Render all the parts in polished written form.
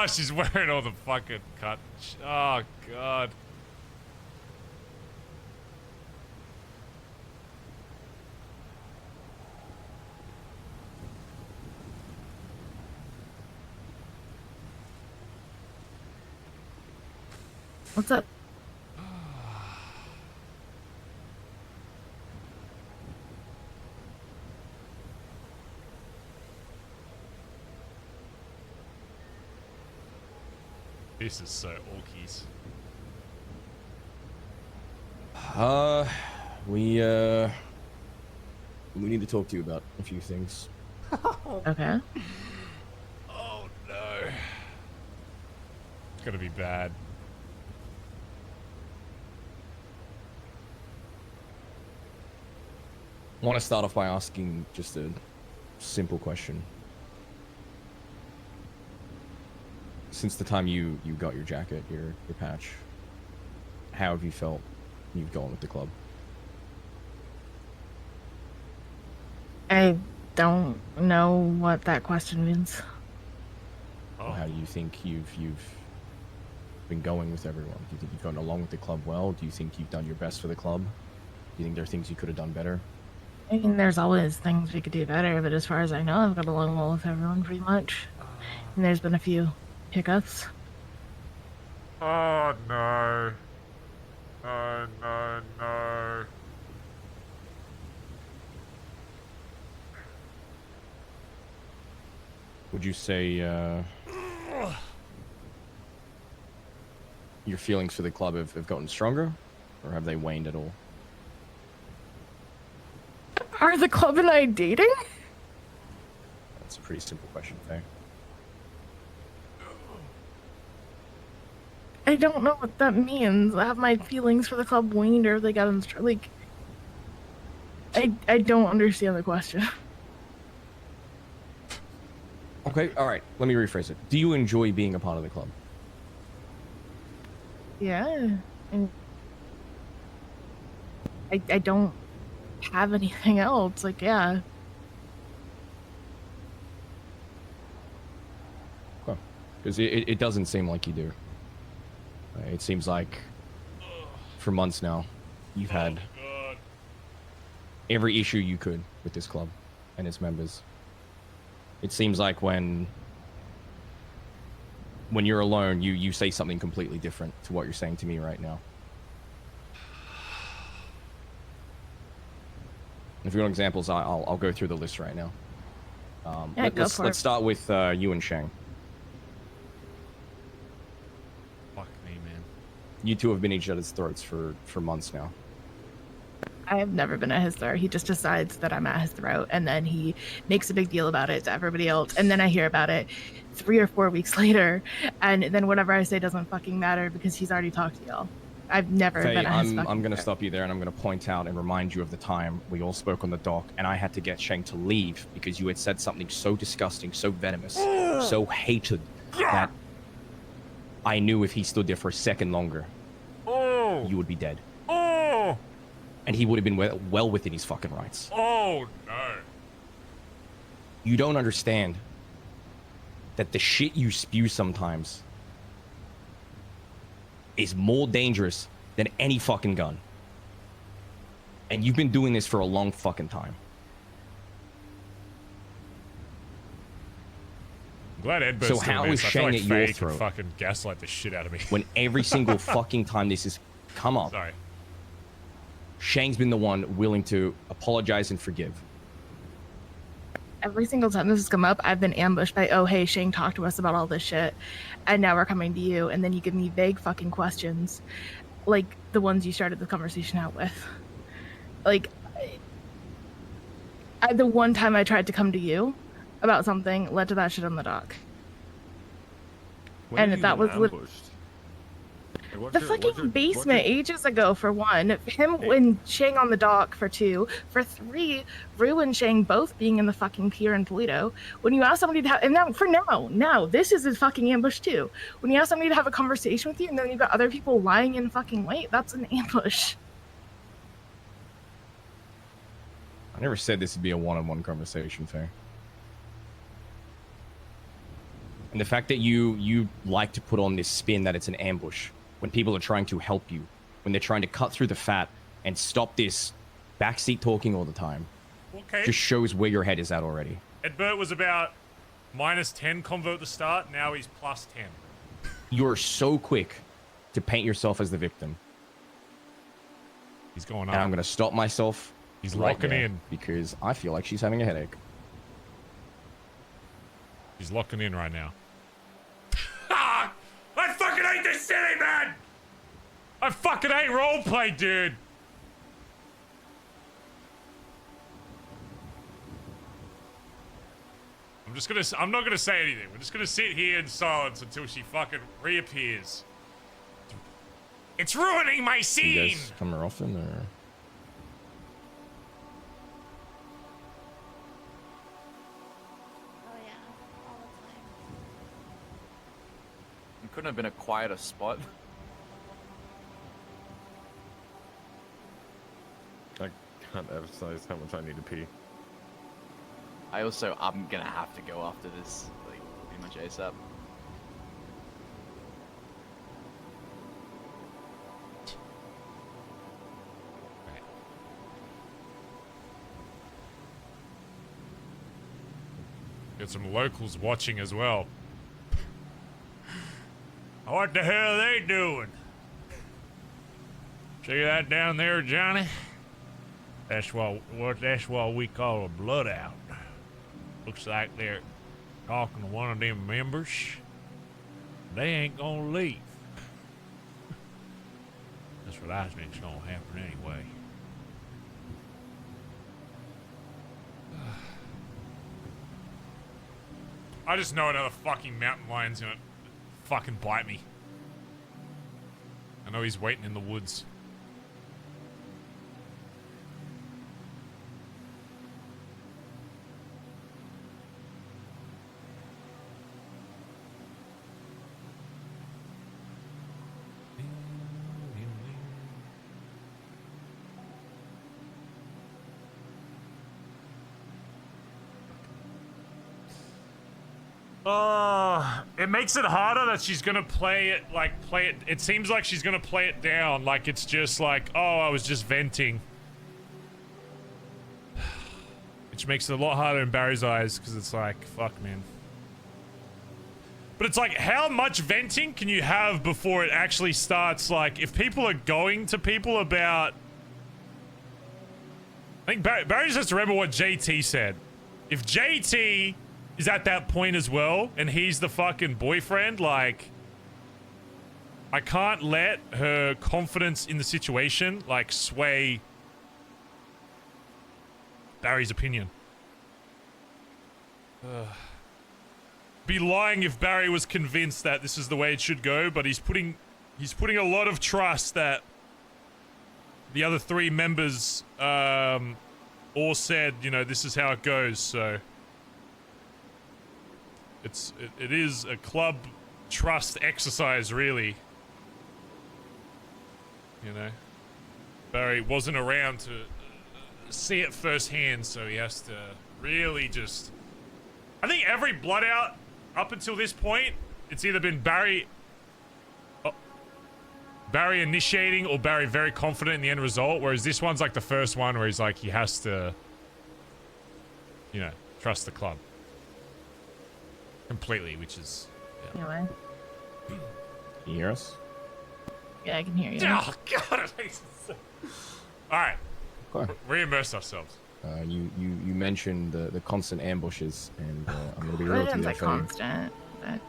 she's wearing all the fucking cut. Oh, God. What's up? This is so orkies. We need to talk to you about a few things. Okay. Oh, no. It's gonna be bad. I want to start off by asking just a simple question. Since the time you got your jacket, your patch, how have you felt you've gone with the club? I don't know what that question means. Well, how do you think you've been going with everyone? Do you think you've gotten along with the club well? Do you think you've done your best for the club? Do you think there are things you could have done better? I mean, there's always things we could do better, but as far as I know, I've got along well with everyone pretty much. And there's been a few hiccups. Oh, no. Oh, no, no. Would you say your feelings for the club have gotten stronger, or have they waned at all? Are the club and I dating? That's a pretty simple question, Faye. I don't know what that means. Have my feelings for the club waned, or have they gotten like? I don't understand the question. Okay, all right. Let me rephrase it. Do you enjoy being a part of the club? Yeah. And I don't have anything else. Like, yeah. Well, because it doesn't seem like you do. It seems like for months now, you've had every issue you could with this club and its members. It seems like when you're alone, you say something completely different to what you're saying to me right now. If you want examples, I'll go through the list right now. Yeah, let's start with you and Shang. Fuck me, man. You two have been each other's throats for months now. I have never been at his throat. He just decides that I'm at his throat, and then he makes a big deal about it to everybody else, and then I hear about it 3 or 4 weeks later, and then whatever I say doesn't fucking matter because he's already talked to y'all. I've never Faye, been at his I'm going to throat. stop you there, and I'm going to point out and remind you of the time we all spoke on the dock, and I had to get Shang to leave because you had said something so disgusting, so venomous, so hated that I knew if he stood there for a second longer, you would be dead. And he would have been well within his fucking rights. Oh, no. You don't understand that the shit you spew sometimes is more dangerous than any fucking gun. And you've been doing this for a long fucking time. I'm glad Ed So how is Shang at your throat? Fucking gaslight the shit out of me. When every single fucking time this has come up, Sorry. Shang's been the one willing to apologize and forgive. Every single time this has come up, I've been ambushed by, oh, hey, Shane talked to us about all this shit, and now we're coming to you, and then you give me vague fucking questions, like the ones you started the conversation out with. Like, the one time I tried to come to you about something led to that shit on the dock. When And that was ambushed? the fucking basement ages ago, for one. Him and Shang on the dock, for 2. For 3, Rue and Shang both being in the fucking pier in Toledo. When you ask somebody to have, and now, this is a fucking ambush too. When you ask somebody to have a conversation with you, and then you've got other people lying in fucking wait, that's an ambush. I never said this would be a one-on-one conversation, Faye. And the fact that you like to put on this spin that it's an ambush when people are trying to help you, when they're trying to cut through the fat and stop this backseat talking all the time, Okay. just shows where your head is at already. Ed Burt was about -10 convo at the start. Now he's +10. You're so quick to paint yourself as the victim. He's going up. And I'm going to stop myself. He's right locking there in. because I feel like she's having a headache. He's locking in right now. Ah! I fucking hate this city, man! I fucking hate roleplay, dude! I'm not gonna say anything. We're just gonna sit here in silence until she fucking reappears. It's ruining my You scene! guys come here often, or? Oh yeah, all the time. It couldn't have been a quieter spot. I can't emphasize how much I need to pee. I'm gonna have to go after this, like, pretty much ASAP. Got some locals watching as well. What the hell are they doing? See that down there, Johnny? That's what we call a blood out. Looks like they're talking to one of them members. They ain't gonna leave. That's what I think's gonna happen anyway. I just know another fucking mountain lion's gonna fucking bite me. I know he's waiting in the woods. It makes it harder that she's gonna play it. It seems like she's gonna play it down. Like it's just like, oh, I was just venting. Which makes it a lot harder in Barry's eyes, because it's like, fuck, man. But it's like, how much venting can you have before it actually starts? Like, if people are going to people about... I think Barry just has to remember what JT said. If JT is at that point as well, and he's the fucking boyfriend, like... I can't let her confidence in the situation, like, sway Barry's opinion. Be lying if Barry was convinced that this is the way it should go, but he's putting a lot of trust that the other three members all said, you know, this is how it goes, so it is a club trust exercise, really. You know, Barry wasn't around to see it firsthand, so he has to really just... I think every blood out up until this point, it's either been Barry initiating or Barry very confident in the end result, whereas this one's like the first one where he's like, he has to, you know, trust the club completely, which is... Yeah. Anyway. Can you hear us? Yeah, I can hear you. Oh, God, it makes it so... Alright. Okay. Reimburse ourselves. You mentioned the constant ambushes, and I'm going to be real to you. Like constant, but...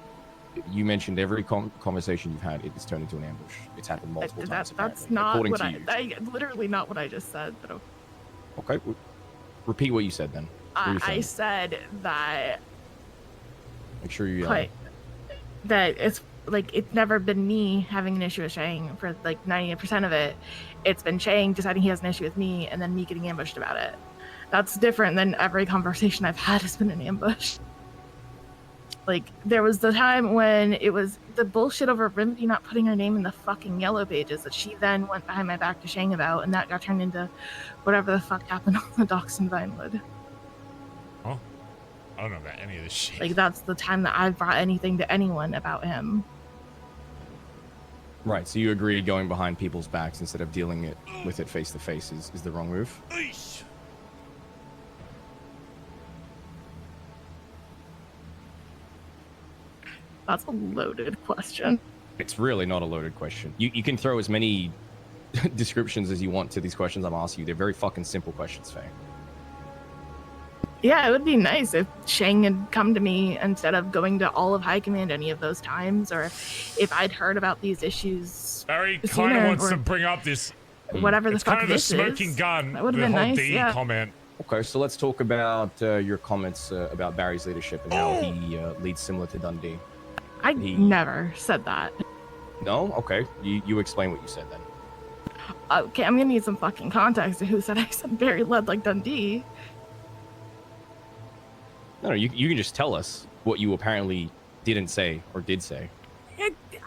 You mentioned every conversation you've had, it's turned into an ambush. It's happened multiple times. That's not what I literally not what I just said, but... Okay, repeat what you said then. I said that... Make sure you... that it's, like, it's never been me having an issue with Shang for, like, 90% of it. It's been Shang deciding he has an issue with me, and then me getting ambushed about it. That's different than every conversation I've had has been an ambush. Like, there was the time when it was the bullshit over Rimby not putting her name in the fucking yellow pages that she then went behind my back to Shang about, and that got turned into whatever the fuck happened on the docks in Vinewood. Oh. I don't know about any of this shit. Like, that's the time that I've brought anything to anyone about him. Right, so you agree going behind people's backs instead of dealing with it face to face is the wrong move? Eesh. That's a loaded question. It's really not a loaded question. You can throw as many descriptions as you want to these questions I'm asking you. They're very fucking simple questions, Faye. Yeah, it would be nice if Shang had come to me instead of going to all of High Command any of those times, or if I'd heard about these issues. Barry kind sooner, of wants or to bring up this. whatever the It's fuck kind of the this smoking is. gun. That would've the been whole nice, D yeah. comment. Okay, so let's talk about your comments about Barry's leadership and how he leads similar to Dundee. I never said that. No? Okay, you explain what you said then. Okay, I'm gonna need some fucking context to who said I said Barry led like Dundee. No, you can just tell us what you apparently didn't say or did say.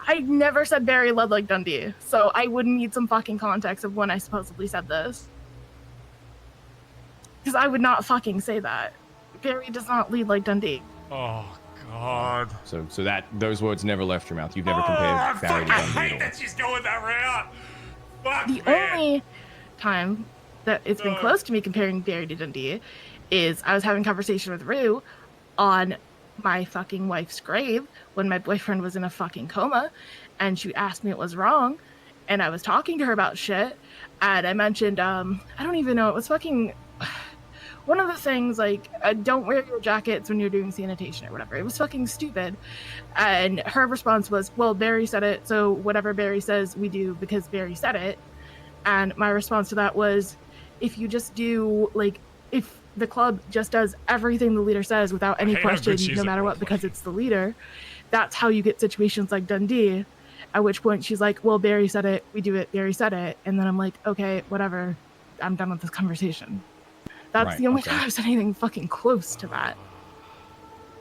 I never said Barry led like Dundee, so I would need some fucking context of when I supposedly said this. Because I would not fucking say that. Barry does not lead like Dundee. Oh God. So that those words never left your mouth. You've never I compared Barry to fucking Dundee hate at all. that she's going that route. Fuck, The man. only time that it's been close to me comparing Barry to Dundee is I was having a conversation with Rue on my fucking wife's grave when my boyfriend was in a fucking coma, and she asked me what was wrong, and I was talking to her about shit, and I mentioned I don't even know, it was fucking one of the things, like, don't wear your jackets when you're doing sanitation or whatever. It was fucking stupid. And her response was, well, Barry said it, so whatever Barry says, we do because Barry said it. And my response to that was, if you just do, like, if the club just does everything the leader says without any hate how good question, she is no at matter role what, because playing. it's the leader, that's how you get situations like Dundee. At which point she's like, well, Barry said it, we do it, Barry said it. And then I'm like, okay, whatever, I'm done with this conversation. That's Right, the only okay. time I've said anything fucking close to that.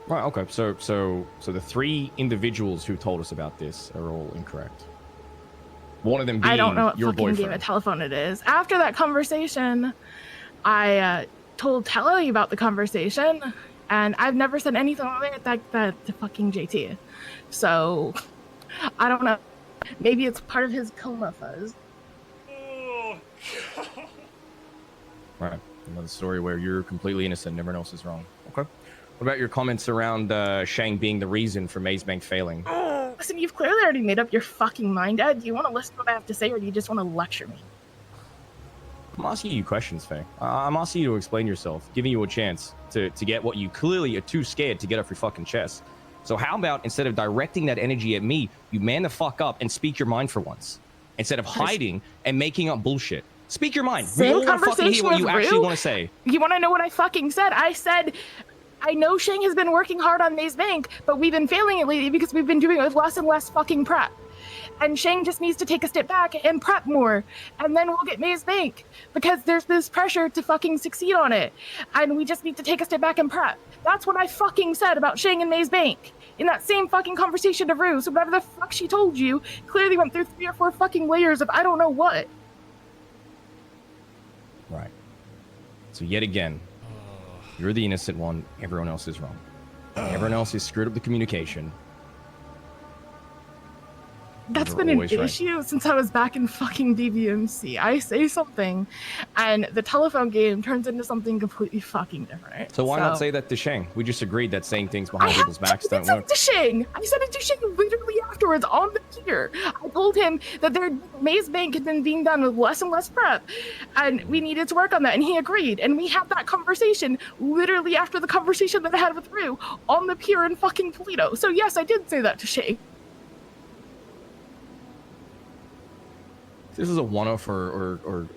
Right, okay. So the three individuals who told us about this are all incorrect. One of them being I don't know what your fucking game boyfriend. of telephone it is. After that conversation, I told Telly about the conversation, and I've never said anything like that to fucking JT. So, I don't know. Maybe it's part of his coma fuzz. Oh, God. Right. Another story where you're completely innocent and everyone else is wrong. Okay. What about your comments around Shang being the reason for Maze Bank failing? Listen, you've clearly already made up your fucking mind, Ed. Do you want to listen to what I have to say, or do you just want to lecture me? I'm asking you questions, Faye. I'm asking you to explain yourself, giving you a chance to get what you clearly are too scared to get off your fucking chest. So how about instead of directing that energy at me, you man the fuck up and speak your mind for once, instead of hiding and making up bullshit. Speak your mind. We Same all want to fucking hear conversation what you with actually Rue? want to say. You want to know what I fucking said? I said, I know Shang has been working hard on Maze Bank, but we've been failing it lately because we've been doing it with less and less fucking prep. And Shang just needs to take a step back and prep more, and then we'll get Maze Bank, because there's this pressure to fucking succeed on it, and we just need to take a step back and prep. That's what I fucking said about Shang and Maze Bank in that same fucking conversation to Rue. So whatever the fuck she told you clearly went through 3 or 4 fucking layers of I don't know what. Right. So yet again, you're the innocent one. Everyone else is wrong. Everyone else has screwed up the communication. That's You're been an always right. issue since I was back in fucking ADMC. I say something, and the telephone game turns into something completely fucking different. So why not say that to Shang? We just agreed that saying things behind I people's backs don't work. to Shang. I said it to Shang literally afterwards on the pier. I told him that their Maze Bank had been being done with less and less prep, and we needed to work on that, and he agreed. And we had that conversation literally after the conversation that I had with Rue on the pier in fucking Toledo. So yes, I did say that to Shang. This is a one-off or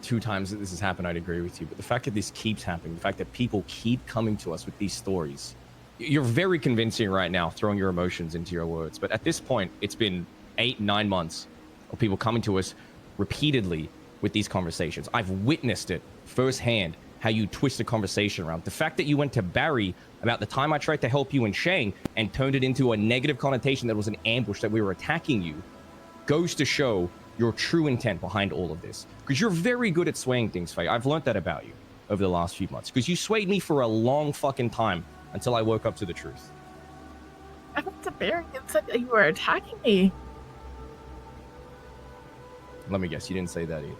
2 times that this has happened, I'd agree with you. But the fact that this keeps happening, the fact that people keep coming to us with these stories, you're very convincing right now, throwing your emotions into your words. But at this point, it's been 8-9 months of people coming to us repeatedly with these conversations. I've witnessed it firsthand, how you twist the conversation around. The fact that you went to Barry about the time I tried to help you and Shang and turned it into a negative connotation that was an ambush, that we were attacking you, goes to show your true intent behind all of this. Because you're very good at swaying things, Faye. I've learned that about you over the last few months. Because you swayed me for a long fucking time until I woke up to the truth. I went to Barry and said that you were attacking me. Let me guess, you didn't say that either.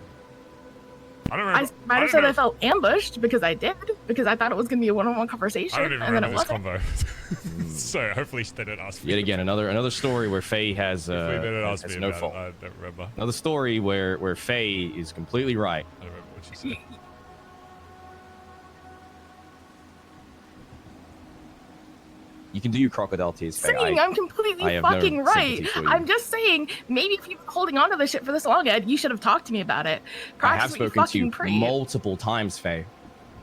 I don't remember. I might have said I felt ambushed because I did, because I thought it was going to be a one-on-one conversation. I don't even and then remember it this wasn't. convo. So hopefully they don't ask me. Yet again, another story where Faye has Hopefully they don't ask has me no about fault. it. I don't remember. Another story where Faye is completely right. I don't remember what she said. You can do your crocodile tears, Faye. Saying I'm completely I have no fucking right. sympathy for you. I'm just saying, maybe if you've been holding on to this shit for this long, Ed, you should have talked to me about it. I have Practice what you spoken to you fucking preach. multiple times, Faye.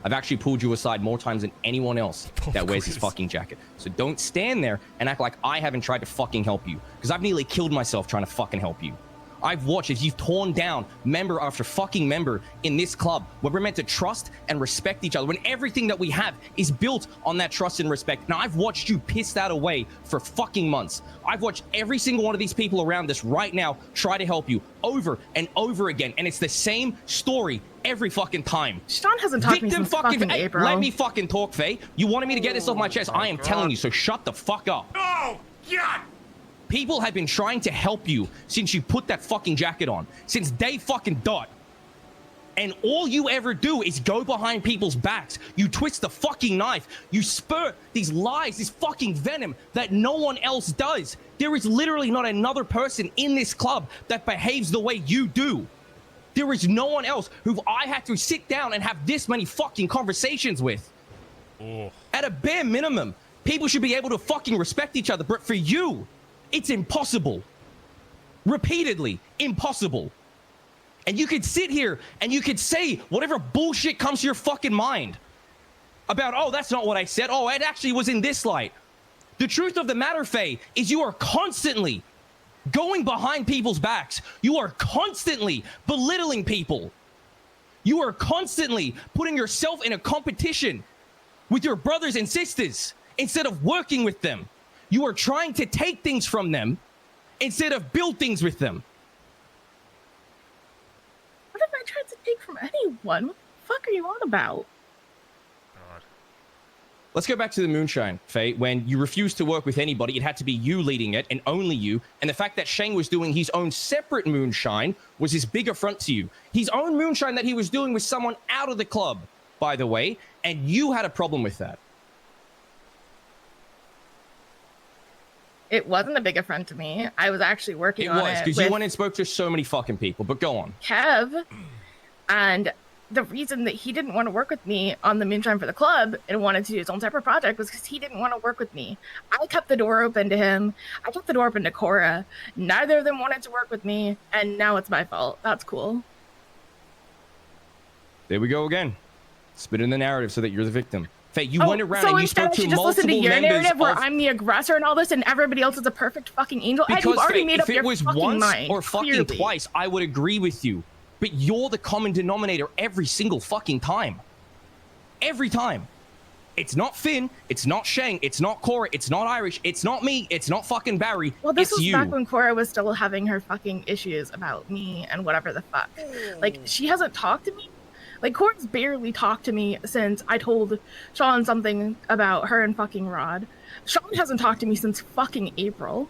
I've actually pulled you aside more times than anyone else that wears this fucking jacket. So don't stand there and act like I haven't tried to fucking help you. Because I've nearly killed myself trying to fucking help you. I've watched as you've torn down member after fucking member in this club where we're meant to trust and respect each other when everything that we have is built on that trust and respect. Now, I've watched you piss that away for fucking months. I've watched every single one of these people around us right now try to help you over and over again. And it's the same story every fucking time. Sean hasn't talked to me since fucking Hey, April. let me fucking talk, Faye. You wanted me to get this off my chest. I am telling you, so shut the fuck up. Oh, God! People have been trying to help you since you put that fucking jacket on. Since day fucking dot. And all you ever do is go behind people's backs. You twist the fucking knife. You spurt these lies, this fucking venom that no one else does. There is literally not another person in this club that behaves the way you do. There is no one else who I have to sit down and have this many fucking conversations with. Oh. At a bare minimum, people should be able to fucking respect each other. But for you, it's impossible. Repeatedly impossible. And you could sit here and you could say whatever bullshit comes to your fucking mind about, oh, that's not what I said. Oh, it actually was in this light. The truth of the matter, Faye, is you are constantly going behind people's backs. You are constantly belittling people. You are constantly putting yourself in a competition with your brothers and sisters instead of working with them. You are trying to take things from them instead of build things with them. What have I tried to take from anyone? What the fuck are you on about? God. Let's go back to the moonshine, Faye. When you refused to work with anybody, it had to be you leading it and only you. And the fact that Shane was doing his own separate moonshine was his big affront to you. His own moonshine that he was doing with someone out of the club, by the way, and you had a problem with that. It wasn't a big affront to me. I was actually working on it. It was, because you went and spoke to so many fucking people, but go on. Kev, and the reason that he didn't want to work with me on the Moonshine for the Club and wanted to do his own separate project was because he didn't want to work with me. I kept the door open to him. I kept the door open to Cora. Neither of them wanted to work with me, and now it's my fault. That's cool. There we go again. Spinning the narrative so that you're the victim. Faye, you went around so and you spoke to just listen to multiple your members narrative where of... I'm the aggressor and all this, and everybody else is a perfect fucking angel. Ed, Because you've already Faye, made up if your it was fucking once mind. or fucking clearly. twice, I would agree with you. But you're the common denominator every single fucking time. Every time. It's not Finn. It's not Shang. It's not Cora. It's not Irish. It's not me. It's not fucking Barry. Well, this it's was you. back when Cora was still having her fucking issues about me and whatever the fuck. Like, she hasn't talked to me. Like, Cora's barely talked to me since I told Sean something about her and fucking Rod. Sean hasn't talked to me since fucking April.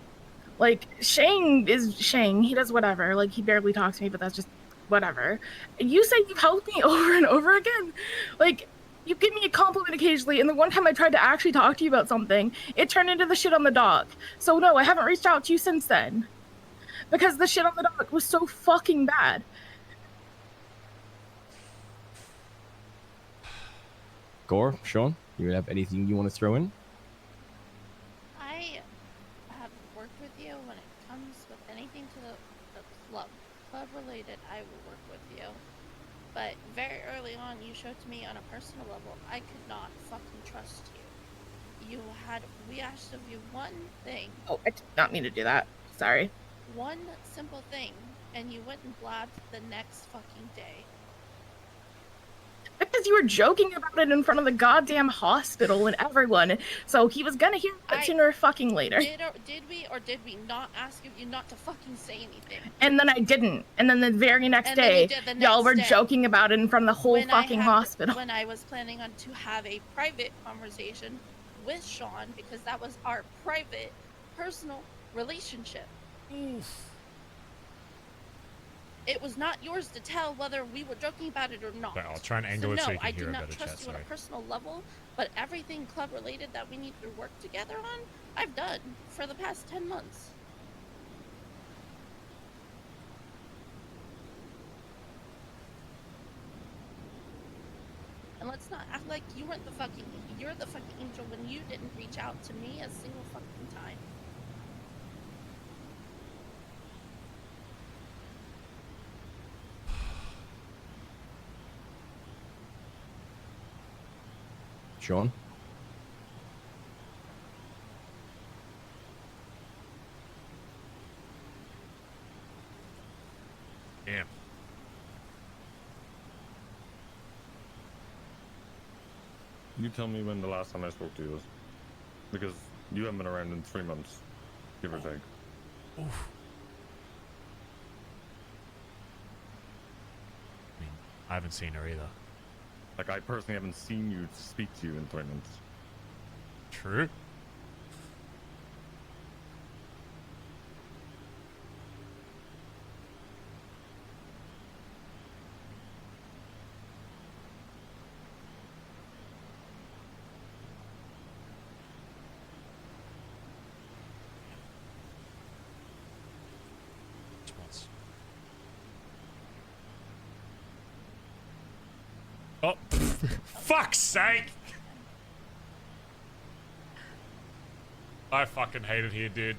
Like, Shang is Shang. He does whatever. Like, he barely talks to me, but that's just whatever. You say you've helped me over and over again. Like, you give me a compliment occasionally, and the one time I tried to actually talk to you about something, it turned into the shit on the dock. So no, I haven't reached out to you since then. Because the shit on the dock was so fucking bad. Gore, Sean, you have anything you want to throw in? I have worked with you when it comes with anything to the club. Club related, I will work with you. But very early on, you showed to me on a personal level, I could not fucking trust you. We asked of you one thing. Oh, I did not mean to do that. Sorry. One simple thing, and you went and blabbed the next fucking day. Because you were joking about it in front of the goddamn hospital and everyone, so he was gonna hear it sooner or fucking later. Did we not ask you not to fucking say anything? And then I didn't. And then the very next day, y'all were joking about it in front of the whole fucking hospital. When I was planning on to have a private conversation with Sean because that was our private, personal relationship. Oof. It was not yours to tell whether we were joking about it or not. Sorry, I'll try and angle it so you can hear I a do not better trust chat, you on a sorry. personal level, but everything club related that we need to work together on, I've done for the past 10 months. And let's not act like you're the fucking angel when you didn't reach out to me a single fucking time. Sean? Damn. You tell me when the last time I spoke to you was. Because you haven't been around in 3 months, give or take. Oof. I mean, I haven't seen her either. Like, I personally haven't seen you speak to you in 3 months. True. Oh, fuck's sake! I fucking hate it here, dude.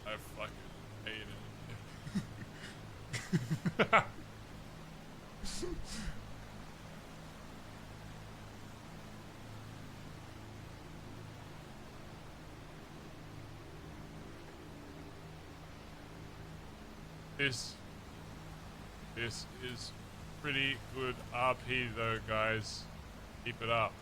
I fucking hate it. This is pretty good RP though, guys. Keep it up.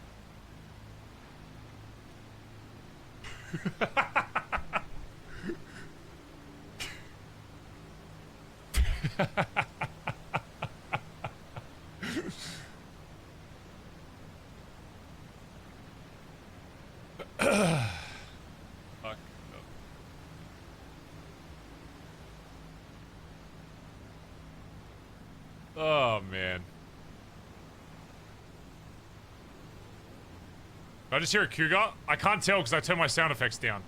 Fuck. Oh man. Did I just hear a cougar? I can't tell because I turned my sound effects down.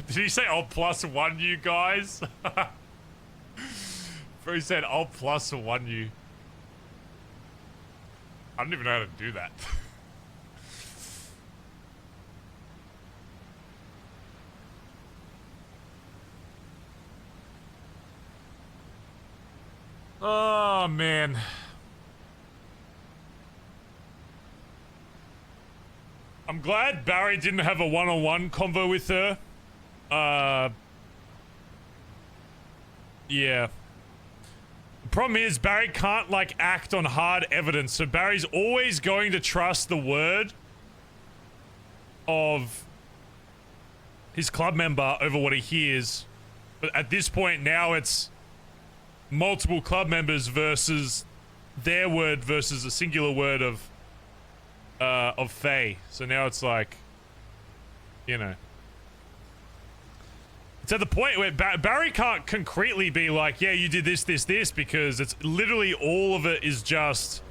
Did he say I'll +1 you guys? Bro, he said I'll +1 you. I don't even know how to do that. Oh, man. I'm glad Barry didn't have a one-on-one convo with her. Yeah. The problem is Barry can't, like, act on hard evidence, so Barry's always going to trust the word of his club member over what he hears. But at this point now it's multiple club members versus their word versus a singular word of Faye. So now it's like, you know, it's at the point where Barry can't concretely be like, yeah, you did this, because it's literally all of it is just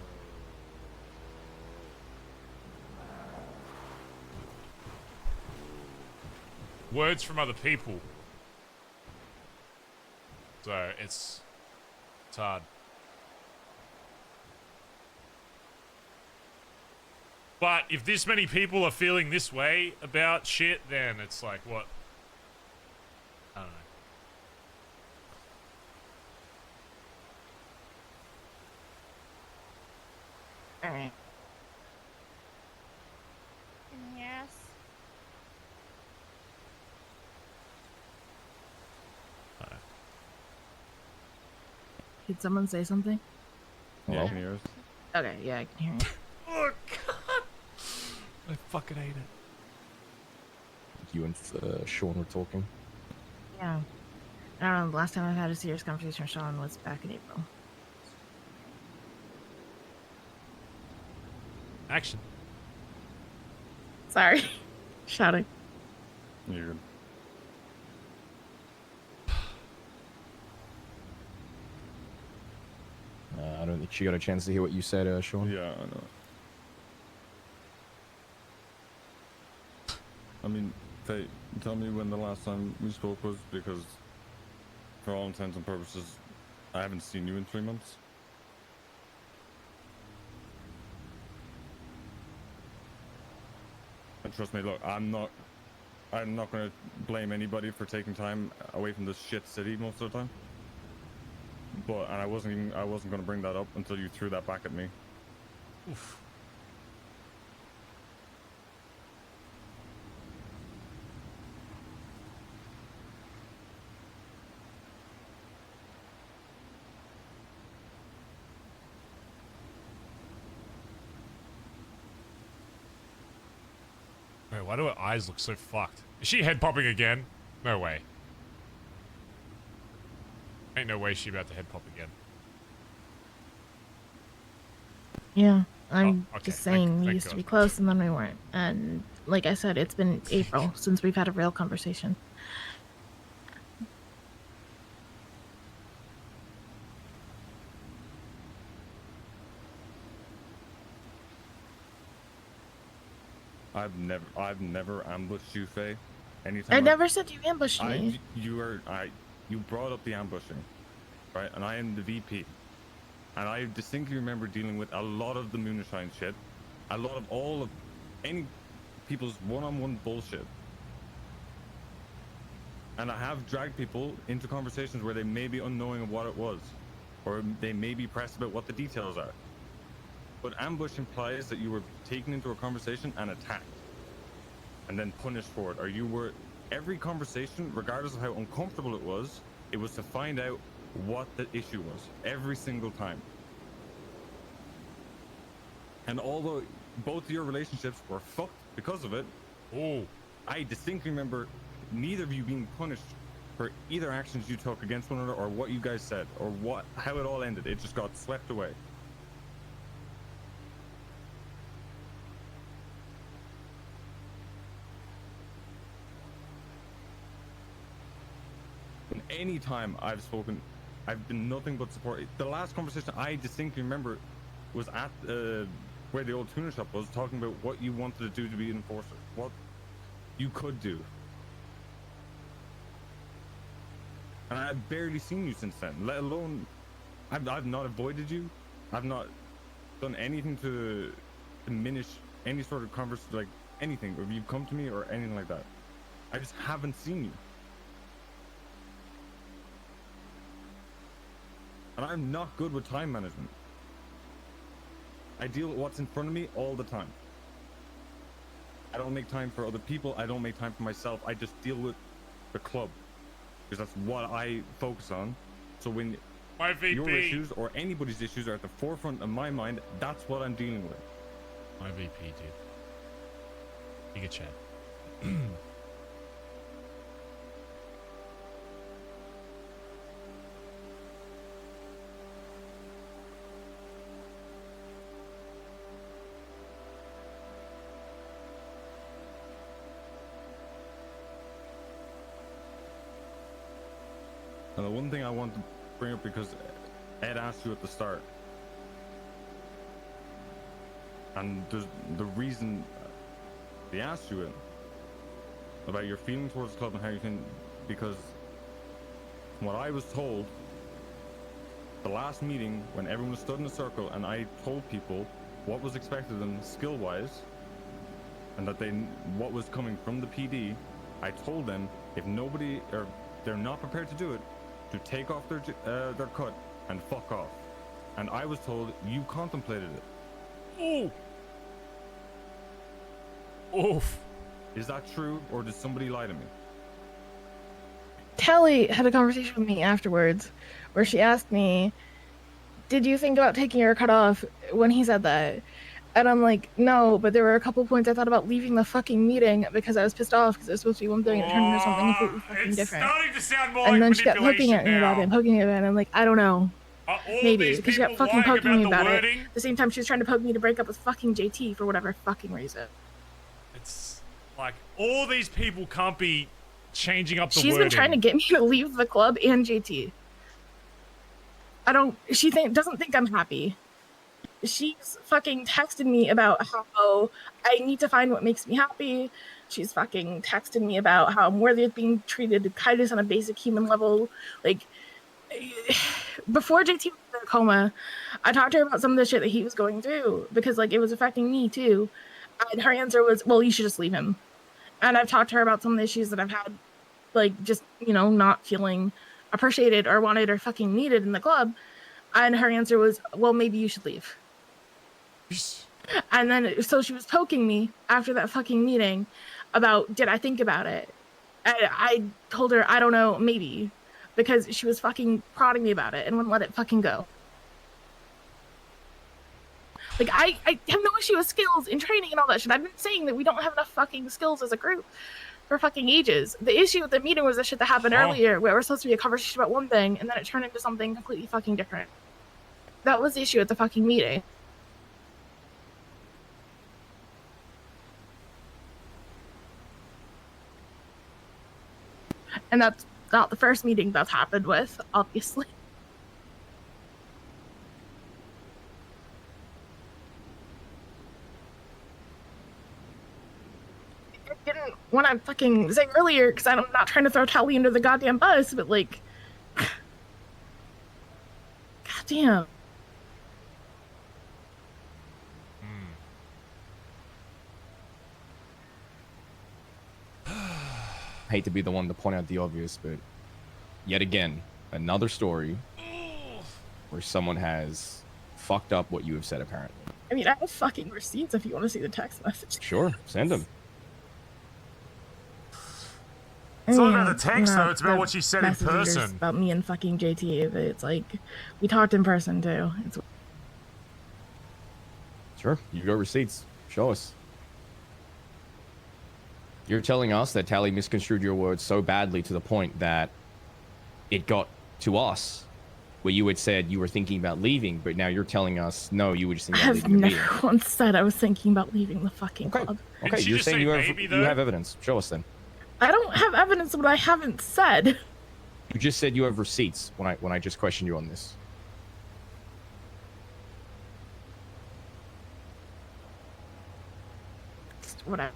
words from other people. So it's hard. But if this many people are feeling this way about shit, then it's like, what? I don't know. Alright. Yes. Did someone say something? Yeah, I can hear us. Okay, yeah, I can hear you. Oh, God. I fucking hate it. you and Sean were talking. Yeah. I don't know. The last time I had a serious conversation with Sean was back in April. Action. Sorry. Shouting. You're good. I don't think she got a chance to hear what you said, Sean. Yeah, I know. I mean, Faye, tell me when the last time we spoke was, because for all intents and purposes, I haven't seen you in 3 months. And trust me, look, I'm not gonna blame anybody for taking time away from this shit city most of the time. But, and I wasn't gonna bring that up until you threw that back at me. Oof. Wait, why do her eyes look so fucked? Is she head popping again? No way. Ain't no way she about to head pop again. Yeah. I'm okay. just saying we Thank used to God. be close and then we weren't. And like I said, it's been April since we've had a real conversation. I've never ambushed you, Faye. Anytime I never said you ambushed me. You brought up the ambushing, right? And I am the VP. And I distinctly remember dealing with a lot of the moonshine shit, a lot of all of any people's one-on-one bullshit. And I have dragged people into conversations where they may be unknowing of what it was, or they may be pressed about what the details are. But ambush implies that you were taken into a conversation and attacked, and then punished for it. Or you were, every conversation, regardless of how uncomfortable it was to find out what the issue was, every single time. And although both of your relationships were fucked because of it, I distinctly remember neither of you being punished for either actions you took against one another or what you guys said or how it all ended. It just got swept away. And any time I've spoken, I've been nothing but support. The last conversation I distinctly remember was at where the old tuna shop was, talking about what you wanted to do to be an enforcer, what you could do. And I've barely seen you since then, let alone I've not avoided you. I've not done anything to diminish any sort of conversation, like anything, or you've come to me or anything like that. I just haven't seen you. And I'm not good with time management. I deal with what's in front of me all the time. I don't make time for other people. I don't make time for myself. I just deal with the club, because that's what I focus on. So when your issues or anybody's issues are at the forefront of my mind, that's what I'm dealing with. My VP, dude. Giga chat. And the one thing I want to bring up, because Ed asked you at the start, and the reason they asked you it about your feeling towards the club and how you can, because from what I was told, the last meeting when everyone stood in a circle and I told people what was expected of them skill-wise, and that what was coming from the PD, I told them if nobody or they're not prepared to do it, to take off their cut and fuck off. And I was told you contemplated it. Oof. Is that true, or did somebody lie to me? Tally had a conversation with me afterwards where she asked me, did you think about taking your cut off when he said that? And I'm like, no, but there were a couple points I thought about leaving the fucking meeting because I was pissed off because it was supposed to be one thing and it turned into something completely fucking different. It's starting to sound more And like then she kept poking at me now. about it and poking at me, and I'm like, I don't know. Are all Maybe, these because she people kept fucking lying poking me the about it. wording? At the same time, she was trying to poke me to break up with fucking JT for whatever fucking reason. It's like all these people can't be changing up the She's wording. been trying to get me to leave the club and JT. She doesn't think I'm happy. She's fucking texted me about how I need to find what makes me happy. She's fucking texted me about how I'm worthy of being treated kindness on a basic human level. Like, before JT was in a coma, I talked to her about some of the shit that he was going through because, like, it was affecting me too. And her answer was, well, you should just leave him. And I've talked to her about some of the issues that I've had, like, just, you know, not feeling appreciated or wanted or fucking needed in the club. And her answer was, well, maybe you should leave. And then, so she was poking me after that fucking meeting about, did I think about it? And I told her, I don't know, maybe. Because she was fucking prodding me about it and wouldn't let it fucking go. Like, I have no issue with skills and training and all that shit. I've been saying that we don't have enough fucking skills as a group for fucking ages. The issue with the meeting was the shit that happened earlier, where it was supposed to be a conversation about one thing, and then it turned into something completely fucking different. That was the issue at the fucking meeting. And that's not the first meeting that's happened with, obviously. I didn't want to fucking say earlier, because I'm not trying to throw Tally under the goddamn bus, but like... Goddamn. I hate to be the one to point out the obvious, but yet again, another story where someone has fucked up what you have said, apparently. I mean, I have fucking receipts if you want to see the text message. Sure, send them. It's not about the text, though. It's about what she said in person. About me and fucking JT, but it's like, we talked in person, too. It's... Sure, you got receipts. Show us. You're telling us that Tally misconstrued your words so badly to the point that it got to us, where you had said you were thinking about leaving, but now you're telling us, no, you were just thinking about leaving the meeting. I've never once said I was thinking about leaving the fucking club. Okay, you're saying you have evidence. Show us then. I don't have evidence of what I haven't said. You just said you have receipts when I just questioned you on this. Whatever.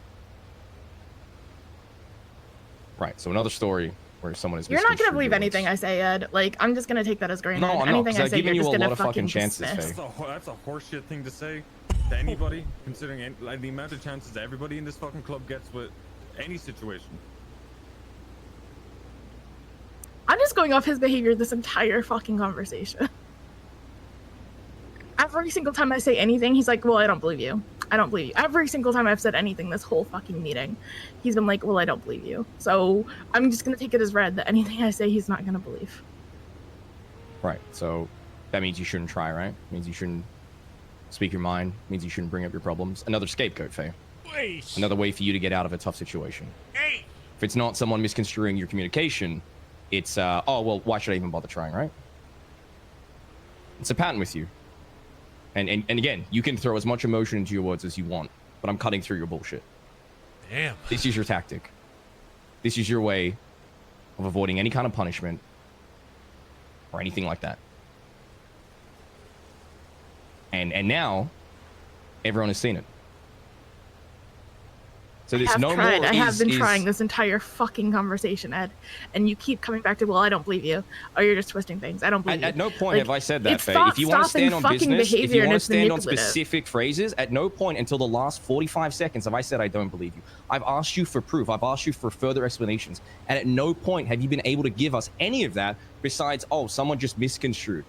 Right, so another story where someone is... You're not going to believe anything I say, Ed. Like, I'm just going to take that as granted. No, I'm not, anything I say, I've given you're you just a going lot to of fucking chances, dismiss. That's a horseshit thing to say to anybody, considering like, the amount of chances everybody in this fucking club gets with any situation. I'm just going off his behavior this entire fucking conversation. Every single time I say anything, he's like, well, I don't believe you. I don't believe you. Every single time I've said anything this whole fucking meeting, he's been like, well, I don't believe you. So I'm just going to take it as read that anything I say, he's not going to believe. Right, so that means you shouldn't try, right? It means you shouldn't speak your mind. It means you shouldn't bring up your problems. Another scapegoat, Faye. Wait. Another way for you to get out of a tough situation. Hey. If it's not someone misconstruing your communication, it's, oh, well, why should I even bother trying, right? It's a pattern with you. And again, you can throw as much emotion into your words as you want, but I'm cutting through your bullshit. Damn. This is your tactic. This is your way of avoiding any kind of punishment or anything like that. And now, everyone has seen it. So there's no more. I have been trying this entire fucking conversation, Ed, and you keep coming back to, well, I don't believe you, or you're just twisting things. I don't believe you. At no point have I said that, Faye. If you want to stand on business, if you want to stand on specific phrases, at no point until the last 45 seconds have I said I don't believe you. I've asked you for proof. I've asked you for further explanations, and at no point have you been able to give us any of that besides, oh, someone just misconstrued.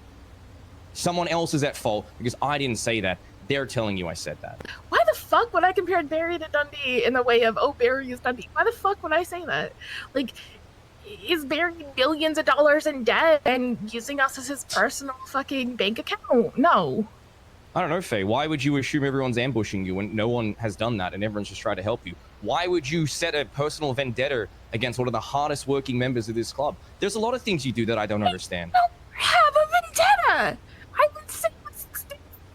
Someone else is at fault because I didn't say that. They're telling you I said that. Why the fuck would I compare Barry to Dundee in the way of, oh, Barry is Dundee? Why the fuck would I say that? Like, is Barry billions of dollars in debt and using us as his personal fucking bank account? No. I don't know, Faye. Why would you assume everyone's ambushing you when no one has done that and everyone's just trying to help you? Why would you set a personal vendetta against one of the hardest working members of this club? There's a lot of things you do that I don't understand. I don't have a vendetta. I would say it's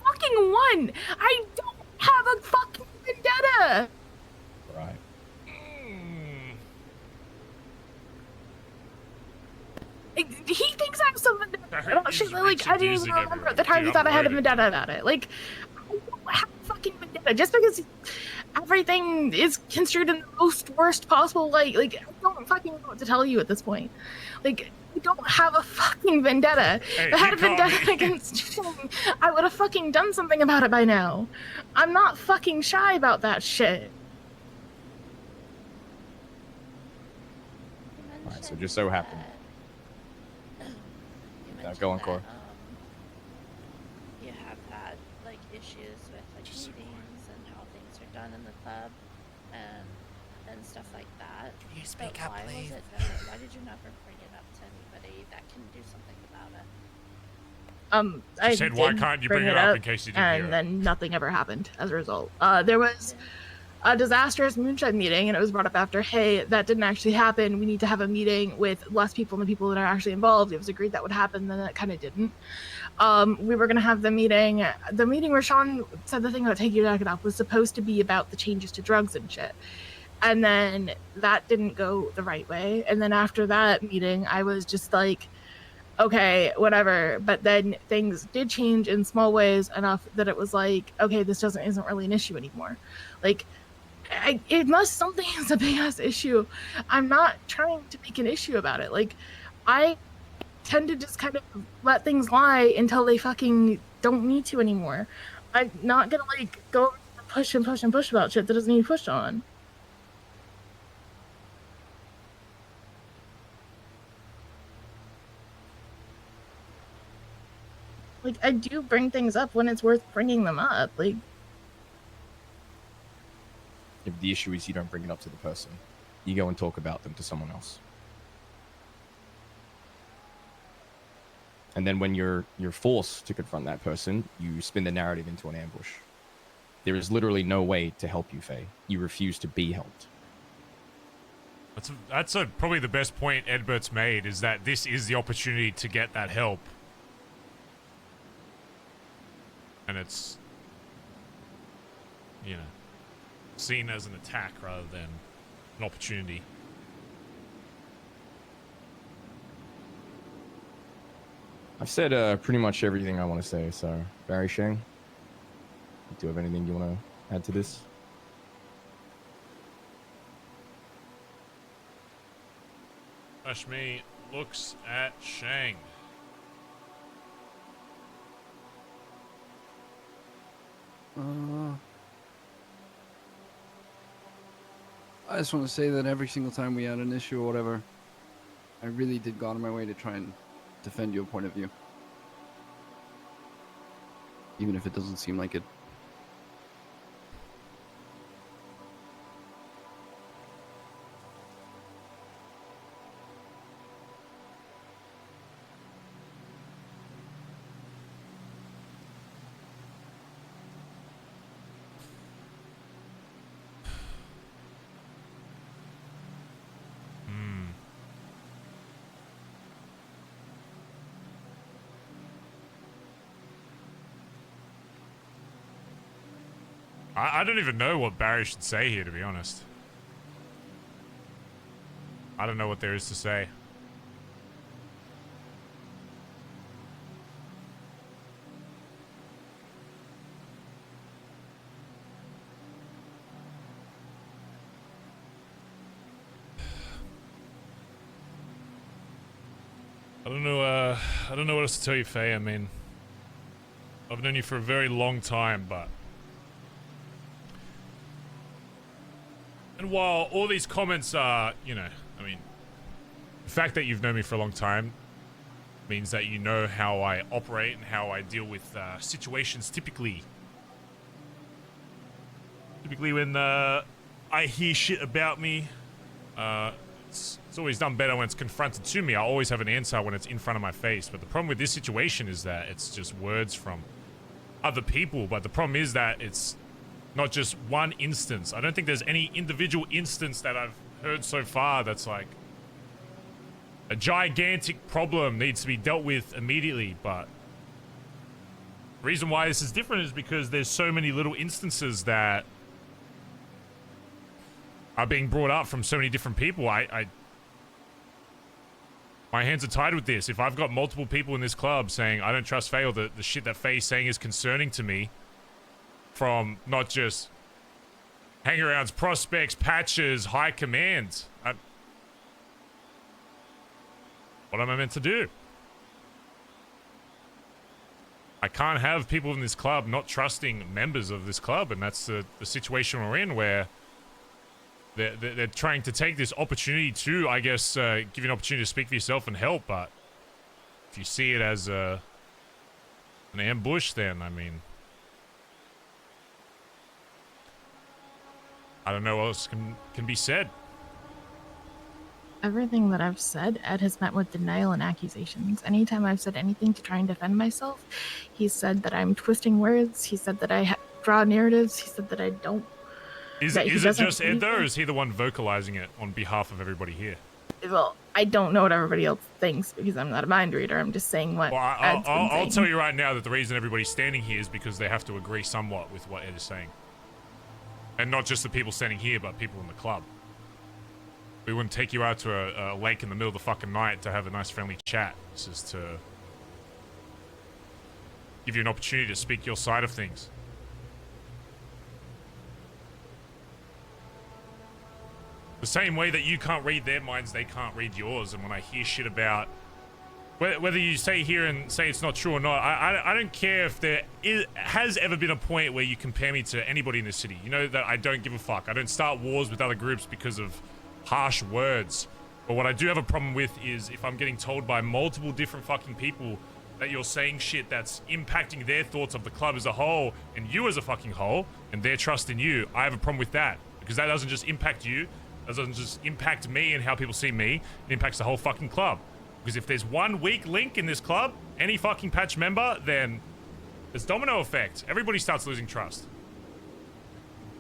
fucking one. I don't have a fucking vendetta. Right. He thinks I have some vendetta about shit. Like, I didn't even remember everyone. at the time he Dude, thought I had a I'm vendetta about it. Like, I don't have a fucking vendetta. Just because everything is construed in the most worst possible light. Like, I don't fucking know what to tell you at this point. Like, I don't have a fucking vendetta. Hey, If I had a you call vendetta me. against Shane, I would have fucking done something about it by now. I'm not fucking shy about that shit. Alright, so just so happened. Go on, Cora. You have had like issues with like meetings and how things are done in the club and stuff like that. Can you speak But up, why please? why did you never bring it up to anybody that can do something about it? I said, "Why did can't you bring it up in case you didn't hear and it?" then nothing ever happened as a result. There was a disastrous moonshine meeting, and it was brought up after, hey, that didn't actually happen. We need to have a meeting with less people than the people that are actually involved. It was agreed that would happen, then it kind of didn't. We were going to have the meeting. The meeting where Sean said the thing about taking your jacket off was supposed to be about the changes to drugs and shit. And then that didn't go the right way. And then after that meeting, I was just like, okay, whatever. But then things did change in small ways enough that it was like, okay, this isn't really an issue anymore. Like, unless something is a big ass issue, I'm not trying to make an issue about it. Like, I tend to just kind of let things lie until they fucking don't need to anymore. I'm not gonna like go push and push and push about shit that doesn't need pushed on. Like, I do bring things up when it's worth bringing them up. Like, If the issue is you don't bring it up to the person, you go and talk about them to someone else. And then when you're forced to confront that person, you spin the narrative into an ambush. There is literally no way to help you, Faye. You refuse to be helped. That's probably the best point Edbert's made, is that this is the opportunity to get that help. And it's, you know, seen as an attack rather than an opportunity. I've said pretty much everything I want to say, so Barry, Shang, do you have anything you want to add to this? Ashmi looks at Shang. I just want to say that every single time we had an issue or whatever, I really did go out of my way to try and defend your point of view. Even if it doesn't seem like it. I don't even know what Barry should say here, to be honest. I don't know what there is to say. I don't know what else to tell you, Faye. I mean, I've known you for a very long time, but... And while all these comments are, you know, I mean, the fact that you've known me for a long time means that you know how I operate and how I deal with situations typically. Typically when I hear shit about me, it's always done better when it's confronted to me. I always have an answer when it's in front of my face. But the problem with this situation is that it's just words from other people, but the problem is that it's not just one instance. I don't think there's any individual instance that I've heard so far that's like a gigantic problem needs to be dealt with immediately, but the reason why this is different is because there's so many little instances that are being brought up from so many different people. My hands are tied with this. If I've got multiple people in this club saying I don't trust Faye, or the shit that Faye's saying is concerning to me, from not just hang-arounds, prospects, patches, high command, what am I meant to do? I can't have people in this club not trusting members of this club, and that's the situation we're in, where they're trying to take this opportunity to, I guess, give you an opportunity to speak for yourself and help, but if you see it as an ambush, then, I mean, I don't know what else can be said. Everything that I've said, Ed has met with denial and accusations. Anytime I've said anything to try and defend myself, he said that I'm twisting words. He said that I draw narratives. He said that I don't. Is it just Ed though, or is he the one vocalizing it on behalf of everybody here? Well, I don't know what everybody else thinks because I'm not a mind reader. I'm just saying what Well, I'll tell you right now that the reason everybody's standing here is because they have to agree somewhat with what Ed is saying. And not just the people standing here, but people in the club. We wouldn't take you out to a lake in the middle of the fucking night to have a nice friendly chat. This is to give you an opportunity to speak your side of things. The same way that you can't read their minds, they can't read yours. And when I hear shit about whether you say here and say it's not true or not, I don't care if there has ever been a point where you compare me to anybody in this city. You know that I don't give a fuck. I don't start wars with other groups because of harsh words. But what I do have a problem with is if I'm getting told by multiple different fucking people that you're saying shit that's impacting their thoughts of the club as a whole and you as a fucking whole and their trust in you. I have a problem with that because that doesn't just impact you. That doesn't just impact me and how people see me. It impacts the whole fucking club. Because if there's one weak link in this club, any fucking patch member, then there's domino effect. Everybody starts losing trust.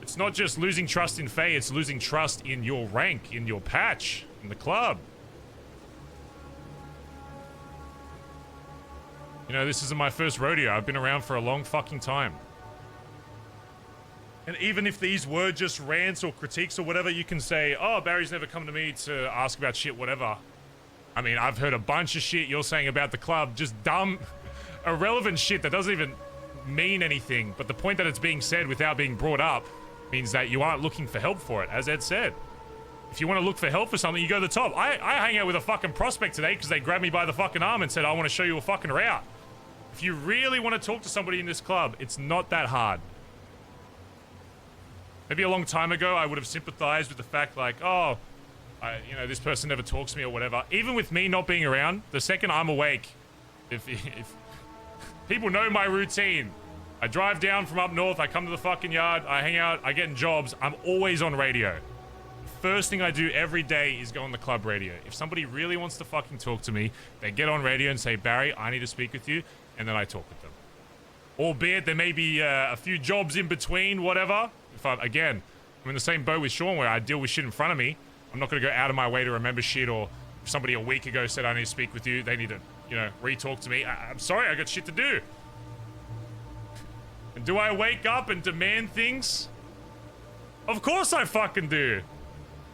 It's not just losing trust in Faye, it's losing trust in your rank, in your patch, in the club. You know, this isn't my first rodeo. I've been around for a long fucking time. And even if these were just rants or critiques or whatever, you can say, oh, Barry's never come to me to ask about shit, whatever. I mean, I've heard a bunch of shit you're saying about the club, just dumb, irrelevant shit that doesn't even mean anything. But the point that it's being said without being brought up means that you aren't looking for help for it, as Ed said. If you want to look for help for something, you go to the top. I hang out with a fucking prospect today because they grabbed me by the fucking arm and said, I want to show you a fucking route. If you really want to talk to somebody in this club, it's not that hard. Maybe a long time ago, I would have sympathized with the fact like, oh, you know, this person never talks to me or whatever. Even with me not being around, the second I'm awake, if people know my routine, I drive down from up north, I come to the fucking yard, I hang out, I get in jobs, I'm always on radio. First thing I do every day is go on the club radio. If somebody really wants to fucking talk to me, they get on radio and say, Barry, I need to speak with you, and then I talk with them. Albeit there may be a few jobs in between, whatever. If I'm in the same boat with Sean where I deal with shit in front of me. I'm not going to go out of my way to remember shit, or if somebody a week ago said I need to speak with you, they need to, you know, re-talk to me. I'm sorry, I got shit to do. And do I wake up and demand things? Of course I fucking do.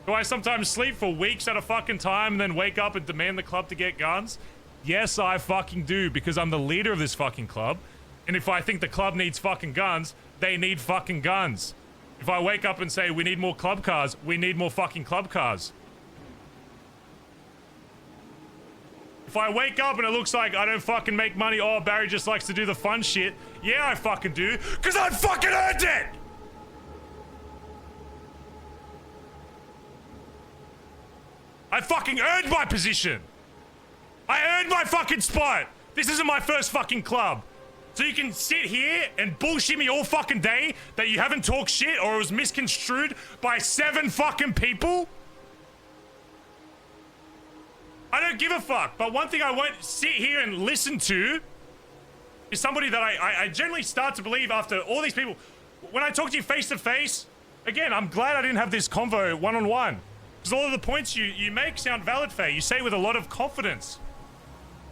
Do I sometimes sleep for weeks at a fucking time and then wake up and demand the club to get guns? Yes, I fucking do, because I'm the leader of this fucking club. And if I think the club needs fucking guns, they need fucking guns. If I wake up and say we need more club cars, we need more fucking club cars. If I wake up and it looks like I don't fucking make money, oh, Barry just likes to do the fun shit. Yeah, I fucking do, because I fucking earned it! I fucking earned my position! I earned my fucking spot! This isn't my first fucking club. So you can sit here and bullshit me all fucking day that you haven't talked shit or it was misconstrued by 7 fucking people? I don't give a fuck, but one thing I won't sit here and listen to is somebody that I generally start to believe after all these people. When I talk to you face to face, again, I'm glad I didn't have this convo one-on-one. Because all of the points you make sound valid, Faye. You say with a lot of confidence.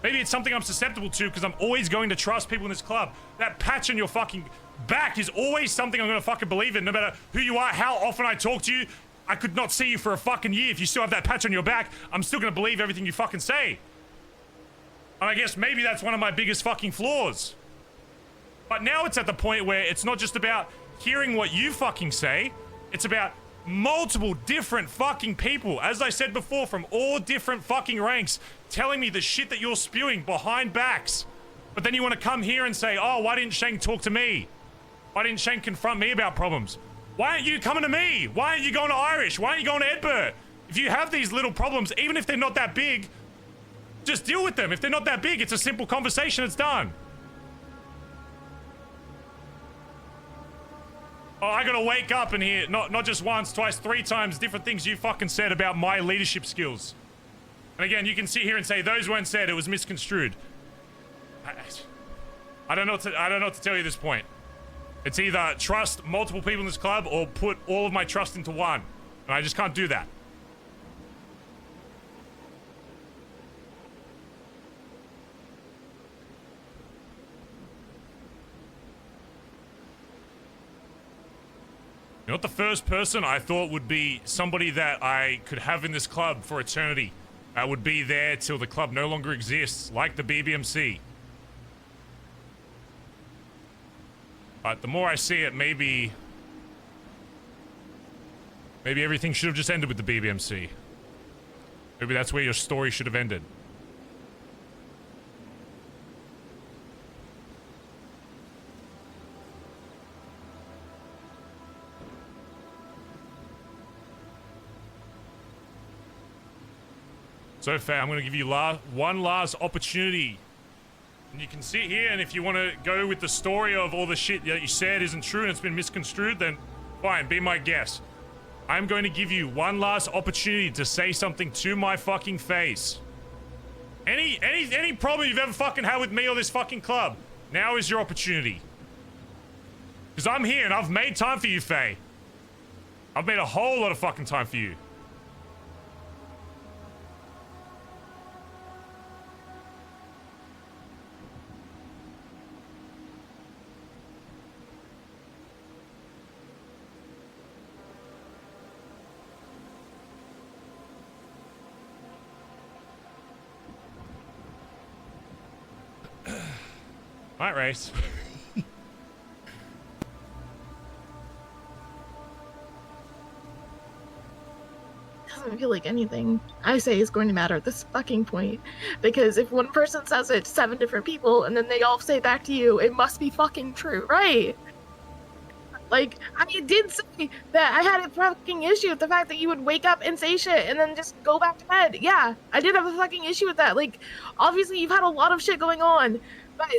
Maybe it's something I'm susceptible to because I'm always going to trust people in this club. That patch on your fucking back is always something I'm gonna fucking believe in, no matter who you are, how often I talk to you. I could not see you for a fucking year. If you still have that patch on your back, I'm still gonna believe everything you fucking say. And I guess maybe that's one of my biggest fucking flaws. But now it's at the point where it's not just about hearing what you fucking say, it's about multiple different fucking people, as I said before, from all different fucking ranks, telling me the shit that you're spewing behind backs. But then you want to come here and say, oh, why didn't Shane talk to me? Why didn't Shane confront me about problems? Why aren't you coming to me? Why aren't you going to Irish? Why aren't you going to Edbert? If you have these little problems, even if they're not that big, just deal with them. If they're not that big, it's a simple conversation, it's done. Oh, I gotta wake up and hear, not just once, twice, 3 times, different things you fucking said about my leadership skills. And again, you can sit here and say, those weren't said, it was misconstrued. I don't know what to tell you at this point. It's either trust multiple people in this club or put all of my trust into one. And I just can't do that. You know what the first person I thought would be somebody that I could have in this club for eternity? Would be there till the club no longer exists, like the BBMC. But the more I see it, maybe everything should have just ended with the BBMC. Maybe that's where your story should have ended. So, Faye, I'm going to give you one last opportunity. And you can sit here, and if you want to go with the story of all the shit that you said isn't true and it's been misconstrued, then fine, be my guest. I'm going to give you one last opportunity to say something to my fucking face. Any problem you've ever fucking had with me or this fucking club, now is your opportunity. Because I'm here and I've made time for you, Faye. I've made a whole lot of fucking time for you. Night race. Doesn't feel like anything I say is going to matter at this fucking point. Because if one person says it to 7 different people and then they all say back to you, it must be fucking true, right? Like, I did say that I had a fucking issue with the fact that you would wake up and say shit and then just go back to bed. Yeah, I did have a fucking issue with that. Like, obviously you've had a lot of shit going on, but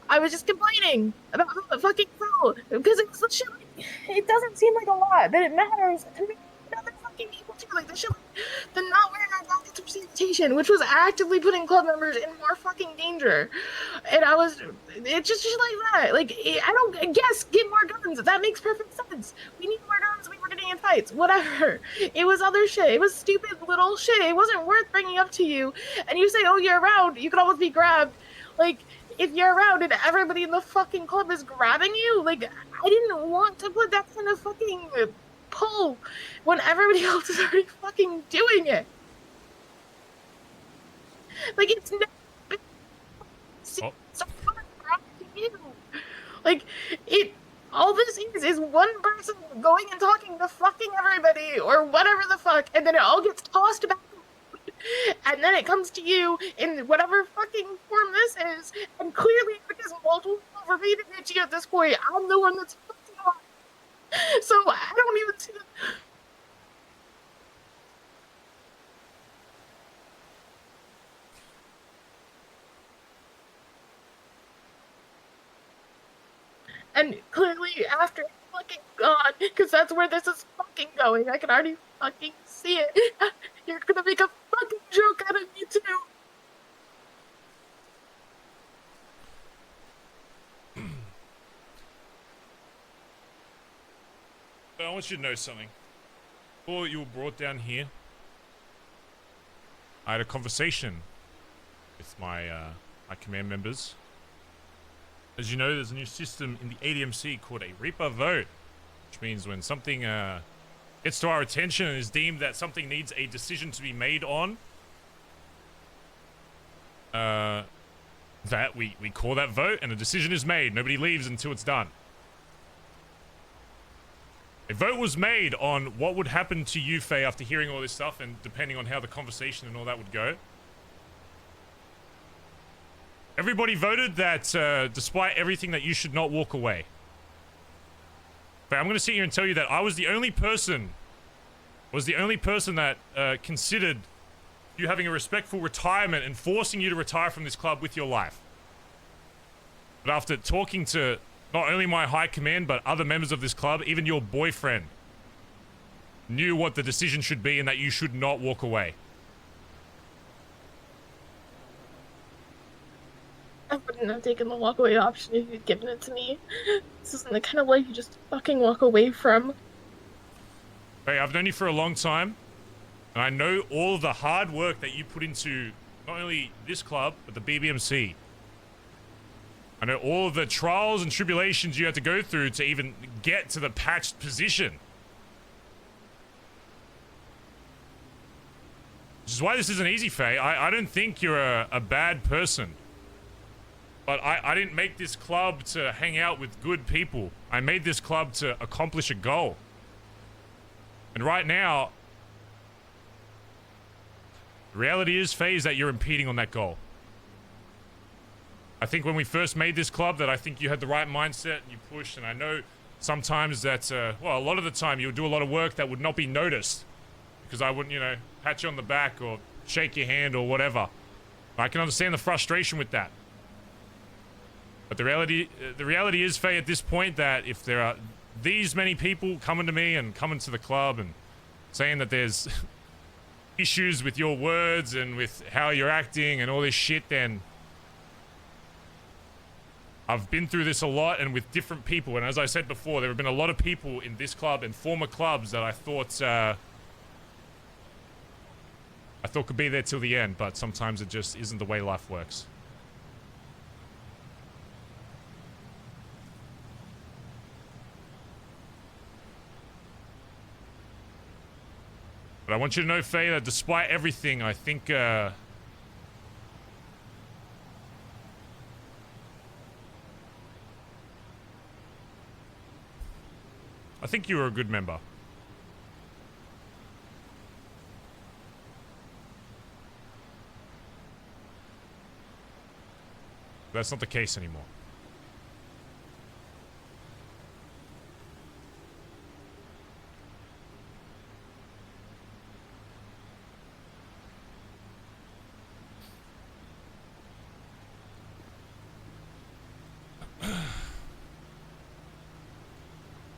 I was just complaining about how it fucking felt. Because it's the shit, like, it doesn't seem like a lot, but it matters to me and other fucking people too. Like, the shit, like, the not wearing our jackets representation, which was actively putting club members in more fucking danger. And it's just shit like that. Like, yes, get more guns. That makes perfect sense. We need more guns. We were getting in fights. Whatever. It was other shit. It was stupid little shit. It wasn't worth bringing up to you. And you say, oh, you're around. You can almost be grabbed. Like, if you're around and everybody in the fucking club is grabbing you, like, I didn't want to put that kind of fucking pull when everybody else is already fucking doing it. Like, it's never been so grabbing you. Like, all this is one person going and talking to fucking everybody or whatever the fuck, and then it all gets tossed back. And then it comes to you in whatever fucking form this is, and clearly because multiple people repeated it to you at this point, I'm the one that's fucking on. So I don't even see the... And clearly after it's fucking gone, because that's where this is fucking going, I can already fucking see it. You're gonna make a fucking joke out of me too. But I want you to know something. Before you were brought down here, I had a conversation with my my command members. As you know, there's a new system in the ADMC called a Reaper vote, which means when something gets to our attention and is deemed that something needs a decision to be made on, that we call that vote and a decision is made. Nobody leaves until it's done. A vote was made on what would happen to you, Faye, after hearing all this stuff, and depending on how the conversation and all that would go. Everybody voted that, despite everything, that you should not walk away. But I'm going to sit here and tell you that I was the only person that considered you having a respectful retirement and forcing you to retire from this club with your life. But after talking to not only my high command, but other members of this club, even your boyfriend knew what the decision should be and that you should not walk away. I wouldn't have taken the walkaway option if you'd given it to me. This isn't the kind of life you just fucking walk away from. Hey, I've known you for a long time, and I know all of the hard work that you put into not only this club, but the BBMC. I know all of the trials and tribulations you had to go through to even get to the patched position. Which is why this isn't easy, Faye. I don't think you're a bad person. But I didn't make this club to hang out with good people. I made this club to accomplish a goal. And right now, the reality is, Faye, is that you're impeding on that goal. I think when we first made this club that I think you had the right mindset and you pushed, and I know sometimes that, well, a lot of the time you would do a lot of work that would not be noticed because I wouldn't, you know, pat you on the back or shake your hand or whatever. I can understand the frustration with that. But the reality is, Faye, at this point, that if there are these many people coming to me and coming to the club and saying that there's issues with your words and with how you're acting and all this shit, then I've been through this a lot and with different people. And as I said before, there have been a lot of people in this club and former clubs that I thought could be there till the end, but sometimes it just isn't the way life works. But I want you to know, Faye, that despite everything, I think, I think you were a good member. That's not the case anymore.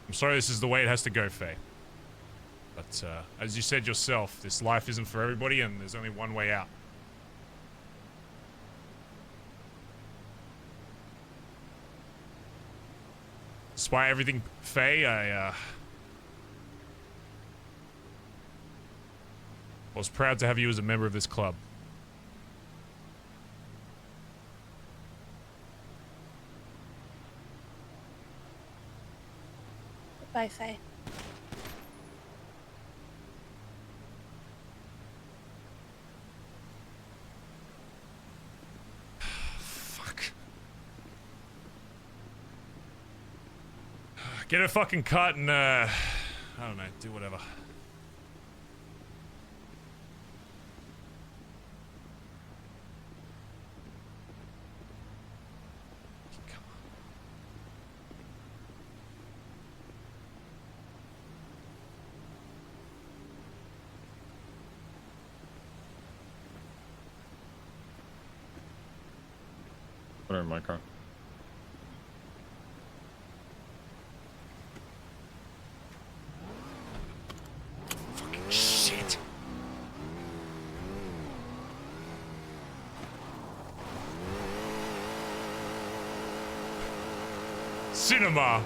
I'm sorry this is the way it has to go, Faye. But, as you said yourself, this life isn't for everybody and there's only one way out. Despite everything, Faye, I was proud to have you as a member of this club. Bye, Faye. Fuck. Get a fucking cut and, I don't know, do whatever. Put her in my car. Fucking shit. Cinema.